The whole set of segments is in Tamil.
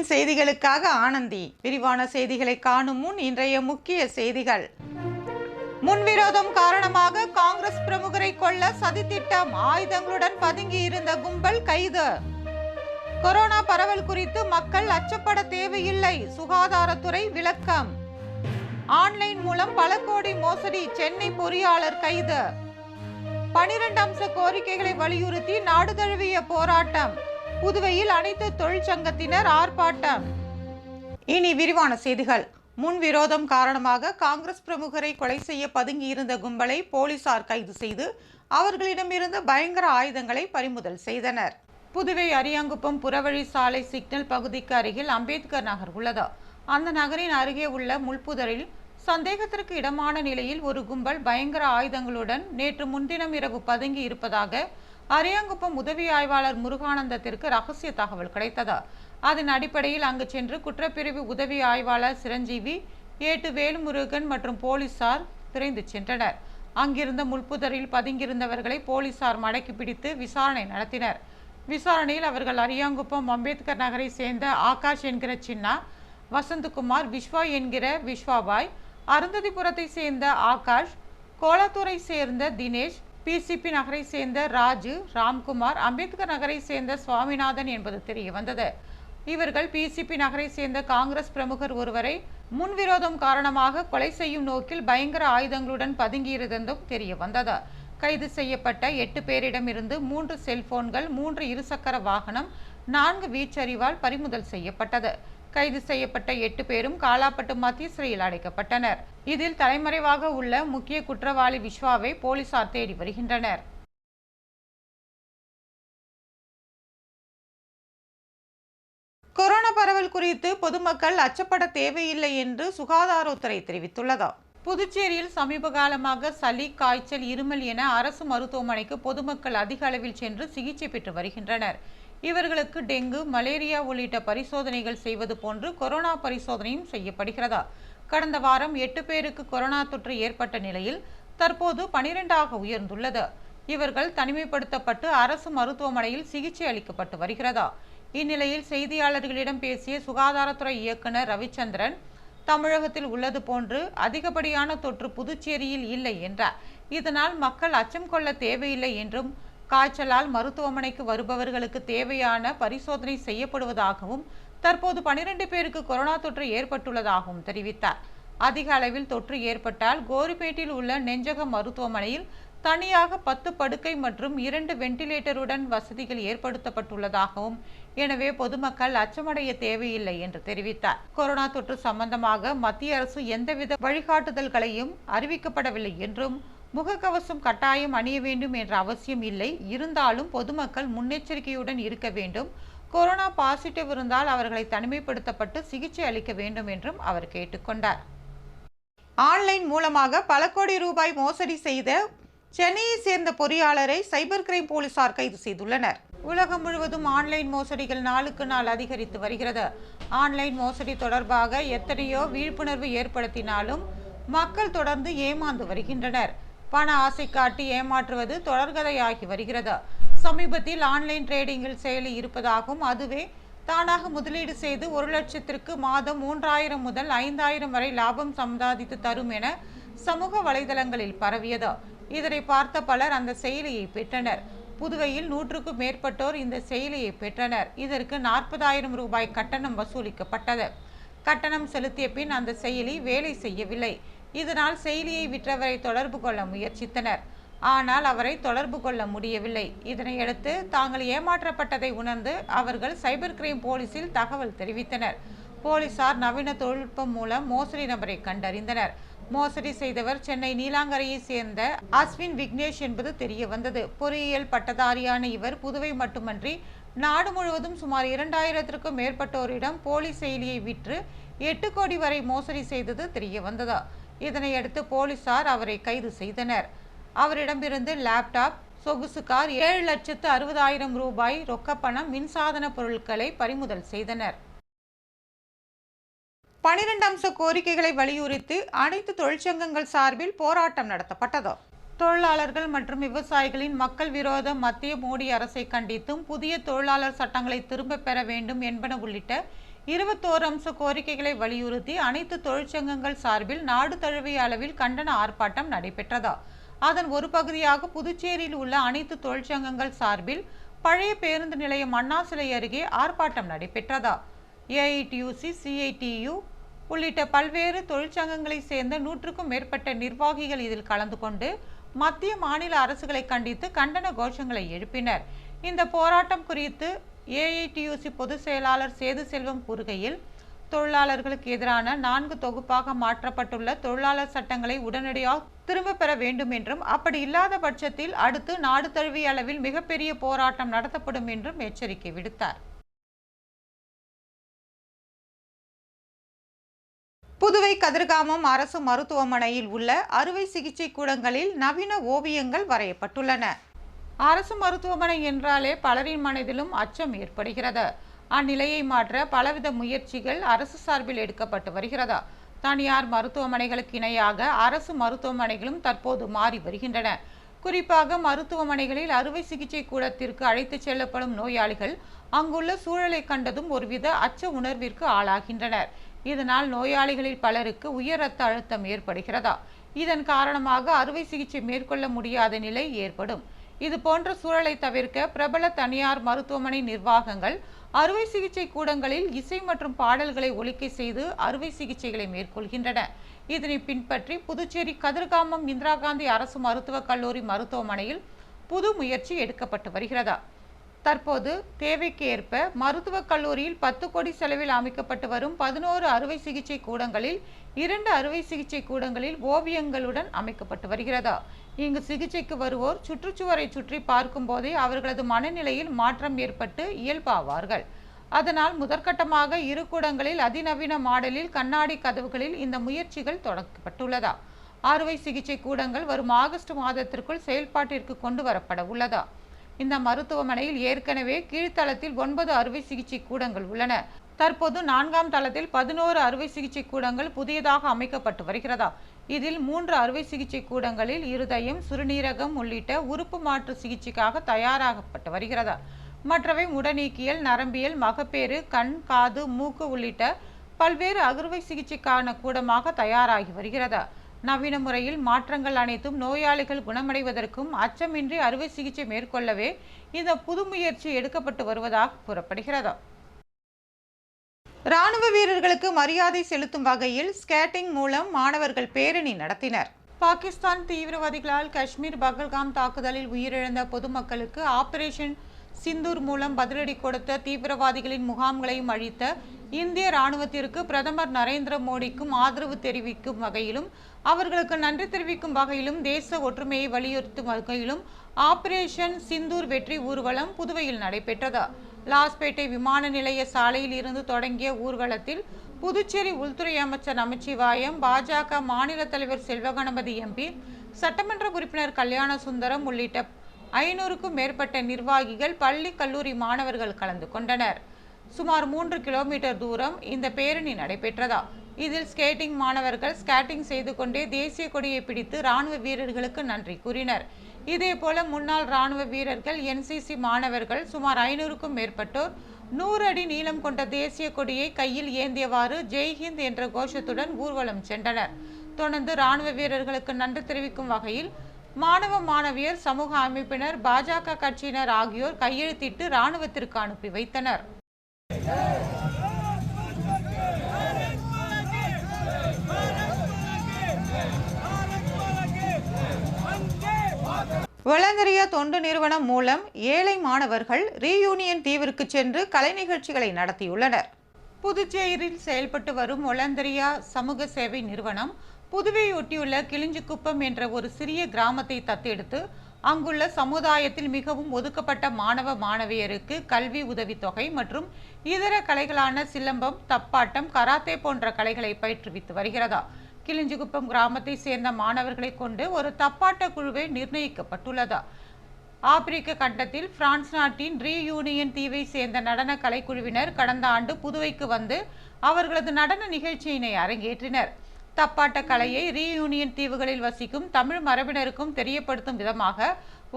புதுச்சேரியின் செய்திகளுக்காக ஆனந்தி. விரிவான செய்திகளை காணும் முன் இன்றைய முக்கிய செய்திகள். முன்விரோதம் காரணமாக காங்கிரஸ் பிரமுகரை கொல்ல சதித்திட்டம், ஆயுதங்களுடன் பதுங்கி இருந்த கும்பல் கைது. கொரோனா பரவல் குறித்து மக்கள் அச்சப்பட தேவையில்லை, சுகாதாரத்துறை விளக்கம். ஆன்லைன் மூலம் பல கோடி மோசடி, சென்னை பொறியாளர் கைது. 12 அம்ச கோரிக்கைகளை வலியுறுத்தி நாடு தழுவிய போராட்டம், புதுவையில் அனைத்து தொழிற்சங்கத்தினர் ஆர்ப்பாட்டம். இனி விரிவான செய்திகள். முன்விரோதம் காரணமாக காங்கிரஸ் பிரமுகரை கொலை செய்ய பதுங்கியிருந்த கும்பலை போலீசார் கைது செய்து அவர்களிடமிருந்து பயங்கர ஆயுதங்களை பறிமுதல் செய்தனர். புதுவை அரியாங்குப்பம் புறவழி சாலை சிக்னல் பகுதிக்கு அருகில் அம்பேத்கர் நகர் உள்ளது. அந்த நகரின் அருகே உள்ள முள்புதரில் சந்தேகத்திற்கு இடமான நிலையில் ஒரு கும்பல் பயங்கர ஆயுதங்களுடன் நேற்று முன்தினம் இரவு பதுங்கி இருப்பதாக அரியாங்குப்பம் உதவி ஆய்வாளர் முருகானந்தத்திற்கு ரகசிய தகவல் கிடைத்தது. அதன் அடிப்படையில் அங்கு சென்று குற்றப்பிரிவு உதவி ஆய்வாளர் சிரஞ்சீவி, ஏட்டு வேலுமுருகன் மற்றும் போலீசார் விரைந்து சென்றனர். அங்கிருந்த முள்புதரில் பதுங்கியிருந்தவர்களை போலீசார் மடக்கி பிடித்து விசாரணை நடத்தினர். விசாரணையில் அவர்கள் அரியாங்குப்பம் அம்பேத்கர் நகரை சேர்ந்த ஆகாஷ் என்கிற சின்னா, வசந்தகுமார், விஸ்வா என்கிற விஸ்வாபாய், அருந்ததிபுரத்தை சேர்ந்த ஆகாஷ், கோலத்தூரை சேர்ந்த தினேஷ், பிசிபி நகரை சேர்ந்த ராஜு, ராம்குமார், அம்பேத்கர் நகரை சேர்ந்த சுவாமிநாதன் என்பது தெரிய வந்தது. இவர்கள் பிசிபி நகரை சேர்ந்த காங்கிரஸ் பிரமுகர் ஒருவரை முன்விரோதம் காரணமாக கொலை செய்யும் நோக்கில் பயங்கர ஆயுதங்களுடன் பதுங்கியிருந்தும் தெரிய வந்தது. கைது செய்யப்பட்ட 8 பேரிடமிருந்து 3 செல்போன்கள், 3 இருசக்கர வாகனம், 4 வீச்சரிவால் பறிமுதல் செய்யப்பட்டது. கைது செய்யப்பட்ட 8 பேரும் காலாப்பட்டு மத்திய சிறையில் அடைக்கப்பட்டனர். இதில் தலைமறைவாக உள்ள முக்கிய குற்றவாளி விஸ்வாவை போலீசார் தேடி வருகின்றனர். கொரோனா பரவல் குறித்து பொதுமக்கள் அச்சப்பட தேவையில்லை என்று சுகாதாரத்துறை தெரிவித்துள்ளது. புதுச்சேரியில் சமீப காலமாக சளி, காய்ச்சல், இருமல் என அரசு மருத்துவமனைக்கு பொதுமக்கள் அதிக அளவில் சென்று சிகிச்சை பெற்று வருகின்றனர். இவர்களுக்கு டெங்கு, மலேரியா உள்ளிட்ட பரிசோதனைகள் செய்வது போன்று கொரோனா பரிசோதனையும் செய்யப்படுகிறது. கடந்த வாரம் 8 பேருக்கு கொரோனா தொற்று ஏற்பட்ட நிலையில் தற்போது 12ஆக உயர்ந்துள்ளது. இவர்கள் தனிமைப்படுத்தப்பட்டு அரசு மருத்துவமனையில் சிகிச்சை அளிக்கப்பட்டு வருகிறது. இந்நிலையில் செய்தியாளர்களிடம் பேசிய சுகாதாரத்துறை இயக்குனர் ரவிச்சந்திரன், தமிழகத்தில் உள்ளது போன்று அதிகப்படியான தொற்று புதுச்சேரியில் இல்லை என்றார். இதனால் மக்கள் அச்சம் கொள்ள தேவையில்லை என்றும், காய்ச்சலால் மருத்துவமனைக்கு வருபவர்களுக்கு தேவையான பரிசோதனை செய்யப்படுவதாகவும், தற்போது 12 பேருக்கு கொரோனா தொற்று ஏற்பட்டுள்ளதாகவும் தெரிவித்தார். அதிக அளவில் தொற்று ஏற்பட்டால் கோரிப்பேட்டில் உள்ள நெஞ்சக மருத்துவமனையில் தனியாக 10 படுக்கை மற்றும் 2 வெண்டிலேட்டருடன் வசதிகள் ஏற்படுத்தப்பட்டுள்ளதாகவும், எனவே பொதுமக்கள் அச்சமடைய தேவையில்லை என்று தெரிவித்தார். கொரோனா தொற்று சம்பந்தமாக மத்திய அரசு எந்தவித வழிகாட்டுதல்களையும் அறிவிக்கப்படவில்லை என்றும், முகக்கவசம் கட்டாயம் அணிய வேண்டும் என்ற அவசியம் இல்லை, இருந்தாலும் பொதுமக்கள் முன்னெச்சரிக்கையுடன் இருக்க வேண்டும், கொரோனா பாசிட்டிவ் இருந்தால் அவர்களை தனிமைப்படுத்தப்பட்டு சிகிச்சை அளிக்க வேண்டும் என்றும் அவர் கேட்டுக்கொண்டார். ஆன்லைன் மூலமாக பல கோடி ரூபாய் மோசடி செய்த சென்னையை சேர்ந்த பொறியாளரை சைபர் கிரைம் போலீசார் கைது செய்துள்ளனர். உலகம் முழுவதும் ஆன்லைன் மோசடிகள் நாளுக்கு நாள் அதிகரித்து வருகிறது. ஆன்லைன் மோசடி தொடர்பாக எத்தனையோ விழிப்புணர்வு ஏற்படுத்தினாலும் மக்கள் தொடர்ந்து ஏமாந்து வருகின்றனர். பண ஆசை காட்டி ஏமாற்றுவது தொடர்கதையாகி வருகிறது. சமீபத்தில் ஆன்லைன் ட்ரேடிங்கில் செயலி இருப்பதாகவும், அதுவே தானாக முதலீடு செய்து 1 லட்சத்திற்கு மாதம் 3000 முதல் 5000 வரை லாபம் சம்பாதித்து தரும் என சமூக வலைதளங்களில் பரவியது. இதனை பார்த்த பலர் அந்த செயலியை பெற்றனர். புதுவையில் 100க்கும் மேற்பட்டோர் இந்த செயலியை பெற்றனர். இதற்கு 40,000 ரூபாய் கட்டணம் வசூலிக்கப்பட்டது. கட்டணம் செலுத்திய பின் அந்த செயலி வேலை செய்யவில்லை. இதனால் செயலியை விற்றவரை தொடர்பு கொள்ள முயற்சித்தனர். ஆனால் அவரை தொடர்பு கொள்ள முடியவில்லை. இதனையடுத்து தாங்கள் ஏமாற்றப்பட்டதை உணர்ந்து அவர்கள் சைபர் கிரைம் போலீசில் தகவல் தெரிவித்தனர். போலீசார் நவீன தொழில்நுட்பம் மூலம் மோசடி நபரை கண்டறிந்தனர். மோசடி செய்தவர் சென்னை நீலாங்கரையை சேர்ந்த அஸ்வின் விக்னேஷ் என்பது தெரிய வந்தது. பொறியியல் பட்டதாரியான இவர் புதுவை மட்டுமன்றி நாடு முழுவதும் சுமார் 2000த்திற்கும் மேற்பட்டோரிடம் போலி செயலியை விற்று 8 கோடி வரை மோசடி செய்தது தெரிய வந்தது. இதனையடுத்து போலீசார் அவரை கைது செய்தனர். அவரிடமிருந்து லேப்டாப், சொகுசு கார், 7,60,000 ரூபாய் ரொக்கப்பணம், மின்சாதன பொருட்களை பறிமுதல் செய்தனர். 12 அம்ச கோரிக்கைகளை வலியுறுத்தி அனைத்து தொழிற்சங்கங்கள் சார்பில் போராட்டம் நடத்தப்பட்டது. தொழிலாளர்கள் மற்றும் விவசாயிகளின் மக்கள் விரோத மத்திய மோடி அரசை கண்டித்தும், புதிய தொழிலாளர் சட்டங்களை திரும்ப பெற வேண்டும் என்பன உள்ளிட்ட 21 அம்ச கோரிக்கைகளை வலியுறுத்தி அனைத்து தொழிற்சங்கங்கள் சார்பில் நாடு தழுவிய அளவில் கண்டன ஆர்ப்பாட்டம் நடைபெற்றதா. அதன் ஒரு பகுதியாக புதுச்சேரியில் உள்ள அனைத்து தொழிற்சங்கங்கள் சார்பில் பழைய பேருந்து நிலையம் அண்ணா சிலை அருகே ஆர்ப்பாட்டம் நடைபெற்றதா. ஏஐடியூசி, சிஐடியு உள்ளிட்ட பல்வேறு தொழிற்சங்கங்களை சேர்ந்த 100க்கும் மேற்பட்ட நிர்வாகிகள் இதில் கலந்து கொண்டு மத்திய மாநில அரசுகளை கண்டித்து கண்டன கோஷங்களை எழுப்பினர். இந்த போராட்டம் குறித்து ஏஐடியூசி பொதுச் செயலாளர் சேது செல்வம் கூறுகையில், தொழிலாளர்களுக்கு எதிரான 4 தொகுப்பாக மாற்றப்பட்டுள்ள தொழிலாளர் சட்டங்களை உடனடியாக திரும்ப பெற வேண்டும் என்றும், அப்படி இல்லாத பட்சத்தில் அடுத்து நாடு தழுவிய அளவில் மிகப்பெரிய போராட்டம் நடத்தப்படும் என்றும் எச்சரிக்கை விடுத்தார். புதுவை கதிர்காமம் அரசு மருத்துவமனையில் உள்ள அறுவை சிகிச்சை கூடங்களில் நவீன ஓவியங்கள் வரையப்பட்டுள்ளன. அரசு மருத்துவமனை என்றாலே பலரின் மனதிலும் அச்சம் ஏற்படுகிறது. அந்நிலையை மாற்ற பலவித முயற்சிகள் அரசு சார்பில் எடுக்கப்பட்டு வருகிறதா. தனியார் மருத்துவமனைகளுக்கு இணையாக அரசு மருத்துவமனைகளும் தற்போது மாறி வருகின்றன. குறிப்பாக மருத்துவமனைகளில் அறுவை சிகிச்சை கூடத்திற்கு அழைத்துச் செல்லப்படும் நோயாளிகள் அங்குள்ள சூழலை கண்டதும் ஒருவித அச்ச உணர்விற்கு ஆளாகின்றனர். இதனால் நோயாளிகளில் பலருக்கு உயர் இரத்த அழுத்தம் ஏற்படுகிறதா. இதன் காரணமாக அறுவை சிகிச்சை மேற்கொள்ள முடியாத நிலை ஏற்படும். இது போன்ற சூழலை தவிர்க்க பிரபல தனியார் மருத்துவமனை நிர்வாகங்கள் அறுவை சிகிச்சை கூடங்களில் இசை மற்றும் பாடல்களை ஒலிக்க செய்து அறுவை சிகிச்சைகளை மேற்கொள்கின்றன. இதனை பின்பற்றி புதுச்சேரி கதிர்காமம் இந்திரா காந்தி அரசு மருத்துவக் கல்லூரி மருத்துவமனையில் புது முயற்சி எடுக்கப்பட்டு வருகிறதா. தற்போது தேவைக்கு ஏற்ப மருத்துவக் கல்லூரியில் 10 கோடி செலவில் அமைக்கப்பட்டு வரும் 11 அறுவை சிகிச்சை கூடங்களில் 2 அறுவை சிகிச்சை கூடங்களில் ஓவியங்களுடன் அமைக்கப்பட்டு வருகிறதா. இங்கு சிகிச்சைக்கு வருவோர் சுற்றுச்சுவரை சுற்றி பார்க்கும் போதே அவர்களது மனநிலையில் மாற்றம் ஏற்பட்டு இயல்பாவார்கள். அதனால் முதற்கட்டமாக 2 கூடங்களில் அதிநவீன மாடலில் கண்ணாடி கதவுகளில் இந்த முயற்சிகள் தொடங்கப்பட்டுள்ளதா. அறுவை சிகிச்சை கூடங்கள் வரும் ஆகஸ்ட் மாதத்திற்குள் செயல்பாட்டிற்கு கொண்டு வரப்பட உள்ளதா. இந்த மருத்துவமனையில் ஏற்கனவே கீழ்த்தளத்தில் 9 அறுவை சிகிச்சை கூடங்கள் உள்ளன. தற்போது 4ஆம் தளத்தில் 11 அறுவை சிகிச்சை கூடங்கள் புதியதாக அமைக்கப்பட்டு வருகிறதா. இதில் 3 அறுவை சிகிச்சை கூடங்களில் இருதயம், சிறுநீரகம் உள்ளிட்ட உறுப்பு மாற்று சிகிச்சைக்காக தயாராகப்பட்டு வருகிறதா. மற்றவை உடனீக்கியல், நரம்பியல், மகப்பேறு, கண், காது, மூக்கு உள்ளிட்ட பல்வேறு அறுவை சிகிச்சைக்கான கூடமாக தயாராகி வருகிறதா. நவீன முறையில் மாற்றங்கள் அனைத்தும் நோயாளிகள் குணமடைவதற்கும் அச்சமின்றி அறுவை சிகிச்சை மேற்கொள்ளவே இந்த புது முயற்சி எடுக்கப்பட்டு வருவதாக கூறப்படுகிறது. ராணுவ வீரர்களுக்கு மரியாதை செலுத்தும் வகையில் ஸ்கேட்டிங் மூலம் மாணவர்கள் பேரணி நடத்தினர். பாகிஸ்தான் தீவிரவாதிகளால் காஷ்மீர் பகல்காம் தாக்குதலில் உயிரிழந்த பொதுமக்களுக்கு ஆபரேஷன் சிந்தூர் மூலம் பதிலடி கொடுத்த தீவிரவாதிகளின் முகாம்களையும் அழித்த இந்திய ராணுவத்திற்கு பிரதமர் நரேந்திர மோடிக்கும் ஆதரவு தெரிவிக்கும் வகையிலும் அவர்களுக்கு நன்றி தெரிவிக்கும் வகையிலும் தேச ஒற்றுமையை வலியுறுத்தும் வகையிலும் ஆபரேஷன் சிந்தூர் வெற்றி ஊர்வலம் புதுவையில் நடைபெற்றது. லாஸ்பேட்டை விமான நிலைய சாலையில் இருந்து தொடங்கிய ஊர்வலத்தில் புதுச்சேரி உள்துறை அமைச்சர் நமச்சிவாயம், பாஜக மாநில தலைவர் செல்வகணபதி எம்பி, சட்டமன்ற உறுப்பினர் கல்யாண சுந்தரம் உள்ளிட்ட 500க்கும் மேற்பட்ட நிர்வாகிகள், பள்ளி கல்லூரி மாணவர்கள் கலந்து கொண்டனர். சுமார் 3 கிலோமீட்டர் தூரம் இந்த பேரணி நடைபெற்றதா. இதில் ஸ்கேட்டிங் மாணவர்கள் ஸ்கேட்டிங் செய்து கொண்டே தேசிய கொடியை பிடித்து ராணுவ வீரர்களுக்கு நன்றி கூறினர். இதேபோல முன்னாள் ராணுவ வீரர்கள், என்சிசி மாணவர்கள் சுமார் 500க்கும் மேற்பட்டோர் 100 அடி நீளம் கொண்ட தேசிய கொடியை கையில் ஏந்தியவாறு ஜெய்ஹிந்த் என்ற கோஷத்துடன் ஊர்வலம் சென்றனர். தொடர்ந்து ராணுவ வீரர்களுக்கு நன்றி தெரிவிக்கும் வகையில் மாணவ மாணவியர், சமூக அமைப்பினர், பாஜக கட்சியினர் ஆகியோர் கையெழுத்திட்டு ராணுவத்திற்கு அனுப்பி வைத்தனர். வளந்தரியா தொண்டு நிறுவனம் மூலம் ஏழை மாணவர்கள் ரீயூனியன் தீவிற்கு சென்று கலை நிகழ்ச்சிகளை நடத்தியுள்ளனர். புதுச்சேரியில் செயல்பட்டு வரும் வளந்தரியா சமூக சேவை நிறுவனம் புதுவையொட்டியுள்ள கிளிஞ்சிக்குப்பம் என்ற ஒரு சிறிய கிராமத்தை தத்தெடுத்து அங்குள்ள சமுதாயத்தில் மிகவும் ஒதுக்கப்பட்ட மாணவ மாணவியருக்கு கல்வி உதவித்தொகை மற்றும் இதர கலைகளான சிலம்பம், தப்பாட்டம், கராத்தே போன்ற கலைகளை பயிற்றுவித்து வருகிறதா. கிளிஞ்சிக்குப்பம் கிராமத்தை சேர்ந்த மாணவர்களை கொண்டு ஒரு தப்பாட்ட குழுவை நிர்ணயிக்கப்பட்டுள்ளதா. ஆப்பிரிக்க கண்டத்தில் பிரான்ஸ் நாட்டின் ரீயூனியன் தீவை சேர்ந்த நடன கலைக்குழுவினர் கடந்த ஆண்டு புதுவைக்கு வந்து அவர்களது நடன நிகழ்ச்சியினை அரங்கேற்றினர். தப்பாட்ட கலையை ரீயூனியன் தீவுகளில் வசிக்கும் தமிழ் மரபினருக்கும் தெரியப்படுத்தும் விதமாக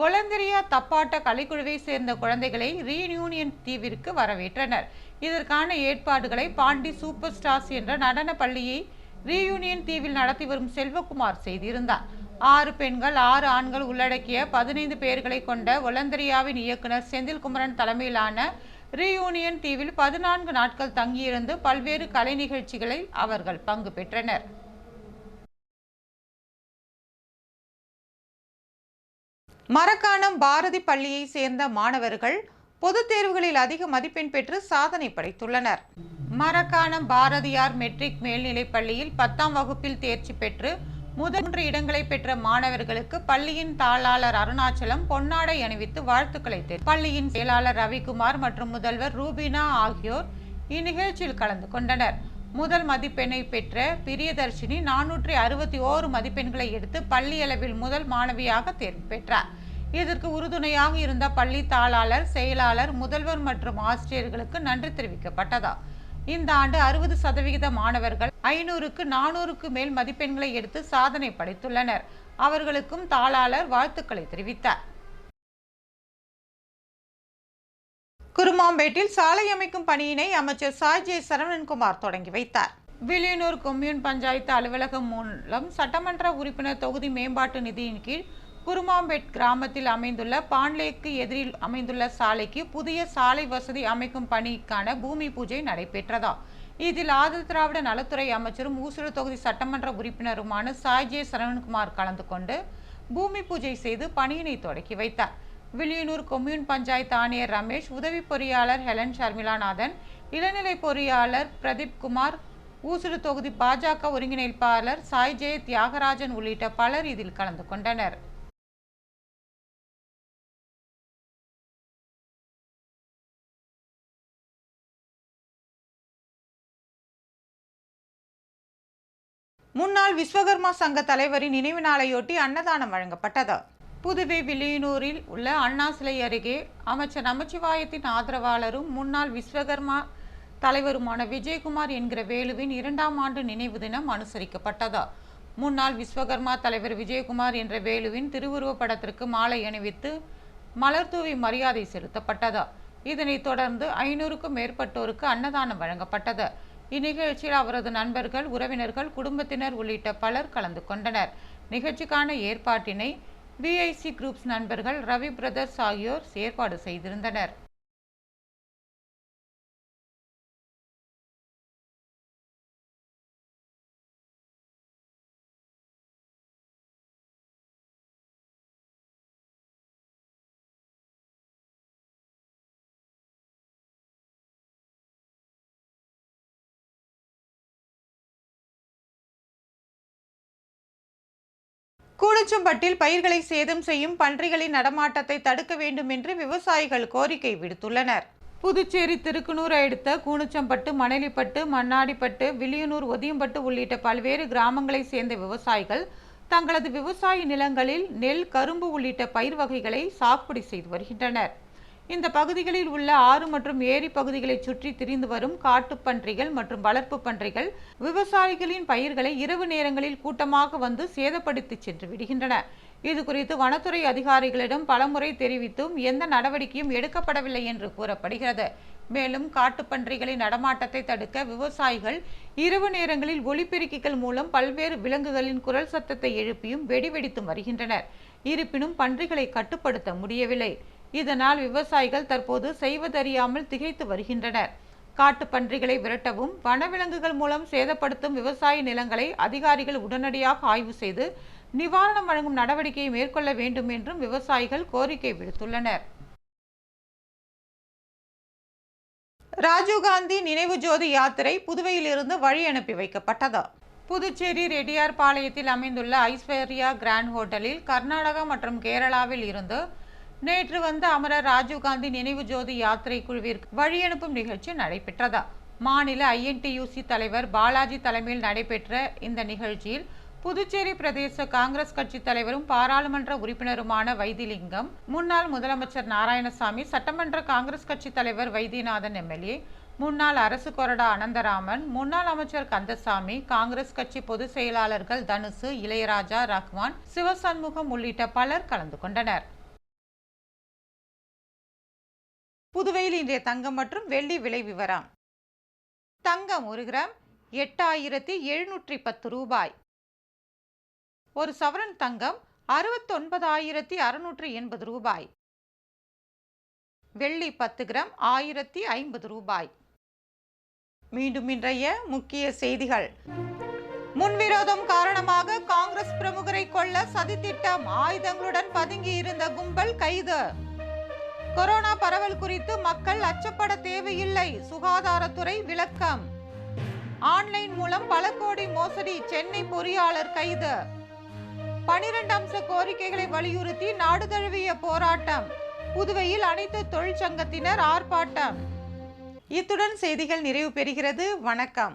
ஒலந்தரியா தப்பாட்ட கலைக்குழுவை சேர்ந்த குழந்தைகளை ரீயூனியன் தீவிற்கு வரவேற்றனர். இதற்கான ஏற்பாடுகளை பாண்டி சூப்பர் ஸ்டார்ஸ் என்ற நடன பள்ளியை ரீயூனியன் தீவில் நடத்தி வரும் செல்வகுமார் செய்திருந்தார். 6 பெண்கள் 6 ஆண்கள் உள்ளடக்கிய 15 பேர்களை கொண்ட ஒலந்தரியாவின் இயக்குனர் செந்தில்குமரன் தலைமையிலான ரீயூனியன் தீவில் 14 நாட்கள் தங்கியிருந்து பல்வேறு கலை நிகழ்ச்சிகளில் அவர்கள் பங்கு பெற்றனர். மரக்காணம் பாரதி பள்ளியை சேர்ந்த மாணவர்கள் பொதுத் தேர்வுகளில் அதிக மதிப்பெண் பெற்று சாதனை படைத்துள்ளனர். மரக்காணம் பாரதியார் மெட்ரிக் மேல்நிலைப் பள்ளியில் 10ஆம் வகுப்பில் தேர்ச்சி பெற்று முதல் 3 இடங்களை பெற்ற மாணவர்களுக்கு பள்ளியின் தாளாளர் அருணாச்சலம் பொன்னாடை அணிவித்து வாழ்த்துக்களை தெரிவித்தார். பள்ளியின் செயலாளர் ரவிக்குமார் மற்றும் முதல்வர் ரூபினா ஆகியோர் இந்நிகழ்ச்சியில் கலந்து கொண்டனர். முதல் மதிப்பெண்ணை பெற்ற பிரியதர்ஷினி 461 மதிப்பெண்களை எடுத்து பள்ளி அளவில் முதல் மாணவியாக தேர்வு பெற்றார். இதற்கு உறுதுணையாக இருந்த பள்ளி தாளாளர், செயலாளர், முதல்வர் மற்றும் ஆசிரியர்களுக்கு நன்றி தெரிவிக்கப்பட்டதா. இந்த ஆண்டு 60% மாணவர்கள் 500க்கு 400க்கு மேல் மதிப்பெண்களை எடுத்து சாதனை படைத்துள்ளனர். அவர்களுக்கும் தாளாளர் வாழ்த்துக்களை தெரிவித்தார். குருமாம்பேட்டில் சாலை அமைக்கும் பணியினை அமைச்சர் சாய் ஜே சரவணன்குமார் தொடங்கி வைத்தார். வில்லியனூர் கொம்யூன் பஞ்சாயத்து அலுவலகம் மூலம் சட்டமன்ற உறுப்பினர் தொகுதி மேம்பாட்டு நிதியின் கீழ் குருமாம்பேட் கிராமத்தில் அமைந்துள்ள பாண்லேக்கு எதிரில் அமைந்துள்ள சாலைக்கு புதிய சாலை வசதி அமைக்கும் பணிக்கான பூமி பூஜை நடைபெற்றதா. இதில் ஆதி திராவிட நலத்துறை அமைச்சரும் ஊசுடு தொகுதி சட்டமன்ற உறுப்பினருமான சாய் ஜே சரவணன்குமார் கலந்து கொண்டு பூமி பூஜை செய்து பணியினை தொடக்கி வைத்தார். வில்லியனூர் கொம்யூன் பஞ்சாயத்து ஆணையர் ரமேஷ், உதவி பொறியாளர் ஹெலன் ஷர்மிளாநாதன், இளநிலை பொறியாளர் பிரதீப் குமார், ஊசுடு தொகுதி பாஜக ஒருங்கிணைப்பாளர் சாய் ஜே தியாகராஜன் உள்ளிட்ட பலர் இதில் கலந்து கொண்டனர். முன்னாள் விஸ்வகர்மா சங்க தலைவரின் நினைவு நாளையொட்டி அன்னதானம் வழங்கப்பட்டது. புதுவை வில்லியனூரில் உள்ள அண்ணா சிலை அருகே அமைச்சர் நமச்சிவாயத்தின் ஆதரவாளரும் முன்னாள் விஸ்வகர்மா தலைவருமான விஜயகுமார் என்கிற வேலுவின் 2ஆம் ஆண்டு நினைவு தினம் அனுசரிக்கப்பட்டது. முன்னாள் விஸ்வகர்மா தலைவர் விஜயகுமார் என்ற வேலுவின் திருவுருவப் படத்திற்கு மாலை அணிவித்து மலர் தூவி மரியாதை செலுத்தப்பட்டது. இதனைத் தொடர்ந்து 500க்கும் மேற்பட்டோருக்கு அன்னதானம் வழங்கப்பட்டது. இந்நிகழ்ச்சியில் அவரது நண்பர்கள், உறவினர்கள், குடும்பத்தினர் உள்ளிட்ட பலர் கலந்து கொண்டனர். நிகழ்ச்சிக்கான ஏற்பாட்டினை விஐசி குரூப்ஸ் நண்பர்கள், ரவி பிரதர்ஸ் ஆகியோர் ஏற்பாடு செய்திருந்தனர். கூனச்சம்பட்டில் பயிர்களை சேதம் செய்யும் பன்றிகளின் நடமாட்டத்தை தடுக்க வேண்டும் என்று விவசாயிகள் கோரிக்கை விடுத்துள்ளனர். புதுச்சேரி திருக்குனூரை அடுத்த கூனச்சம்பட்டு, மணலிப்பட்டு, மண்ணாடிப்பட்டு, வில்லியனூர், ஒதியம்பட்டு உள்ளிட்ட பல்வேறு கிராமங்களை சேர்ந்த விவசாயிகள் தங்களது விவசாய நிலங்களில் நெல், கரும்பு உள்ளிட்ட பயிர் வகைகளை சாகுபடி செய்து வருகின்றனர். இந்த பகுதிகளில் உள்ள ஆறு மற்றும் ஏரி பகுதிகளை சுற்றி திரிந்து வரும் காட்டுப்பன்றிகள் மற்றும் வளர்ப்பு பன்றிகள் விவசாயிகளின் பயிர்களை இரவு நேரங்களில் கூட்டமாக வந்து சேதப்படுத்தி சென்று விடுகின்றன. இது குறித்து வனத்துறை அதிகாரிகளிடம் பலமுறை தெரிவித்தும் எந்த நடவடிக்கையும் எடுக்கப்படவில்லை என்று கூறப்படுகிறது. மேலும் காட்டுப்பன்றிகளின் நடமாட்டத்தை தடுக்க விவசாயிகள் இரவு நேரங்களில் ஒலிபெருக்கிகள் மூலம் பல்வேறு விலங்குகளின் குரல் சத்தத்தை எழுப்பியும் வெடிவெடித்தும் வருகின்றனர். இருப்பினும் பன்றிகளை கட்டுப்படுத்த முடியவில்லை. இதனால் விவசாயிகள் தற்போது செய்வதறியாமல் திகைத்து வருகின்றனர். காட்டு பன்றிகளை விரட்டவும், வனவிலங்குகள் மூலம் சேதப்படுத்தும் விவசாய நிலங்களை அதிகாரிகள் உடனடியாக ஆய்வு செய்து நிவாரணம் வழங்கும் நடவடிக்கையை மேற்கொள்ள வேண்டும் என்றும் விவசாயிகள் கோரிக்கை விடுத்துள்ளனர். ராஜீவ்காந்தி நினைவு ஜோதி யாத்திரை புதுவையில் இருந்து வழி அனுப்பி வைக்கப்பட்டது. புதுச்சேரி ரெட்டியார்பாளையத்தில் அமைந்துள்ள ஐஸ்வர்யா கிராண்ட் ஹோட்டலில் கர்நாடகா மற்றும் கேரளாவில் இருந்து நேற்று வந்த அமரர் ராஜீவ்காந்தி நினைவு ஜோதி யாத்திரை குழுவிற்கு வழி அனுப்பும் நிகழ்ச்சி நடைபெற்றது. மாநில INTUC தலைவர் பாலாஜி தலைமையில் நடைபெற்ற இந்த நிகழ்ச்சியில் புதுச்சேரி பிரதேச காங்கிரஸ் கட்சி தலைவரும் பாராளுமன்ற உறுப்பினருமான வைத்திலிங்கம், முன்னாள் முதலமைச்சர் நாராயணசாமி, சட்டமன்ற காங்கிரஸ் கட்சி தலைவர் வைத்தியநாதன் MLA, முன்னாள் அரசு கொறடா அனந்தராமன், முன்னாள் அமைச்சர் கந்தசாமி, காங்கிரஸ் கட்சி பொதுச் செயலாளர்கள் தனுசு, இளையராஜா, ரஹ்மான், சிவசண்முகம் உள்ளிட்ட பலர் கலந்து கொண்டனர். புதுவையில் இன்றைய தங்கம் மற்றும் வெள்ளி விலை விவரம். தங்கம் 1 கிராம் 8710 ரூபாய். ஒரு சவரன் தங்கம் 69,680 ரூபாய். வெள்ளி 10 கிராம் 1050 ரூபாய். மீண்டும் இன்றைய முக்கிய செய்திகள். முன்விரோதம் காரணமாக காங்கிரஸ் பிரமுகரை கொல்ல சதித்திட்டம், ஆயுதங்களுடன் பதுங்கி இருந்த கும்பல் கைது. கொரோனா பரவல் குறித்து மக்கள் அச்சப்பட தேவையில்லை, சுகாதாரத்துறை விளக்கம். ஆன்லைன் மூலம் பல கோடி மோசடி, சென்னை பொறியாளர் கைது. 12 அம்ச கோரிக்கைகளை வலியுறுத்தி நாடு தழுவிய போராட்டம், புதுவையில் அனைத்து தொழிற்சங்கத்தினர் ஆர்ப்பாட்டம். இத்துடன் செய்திகள் நிறைவு பெறுகிறது. வணக்கம்.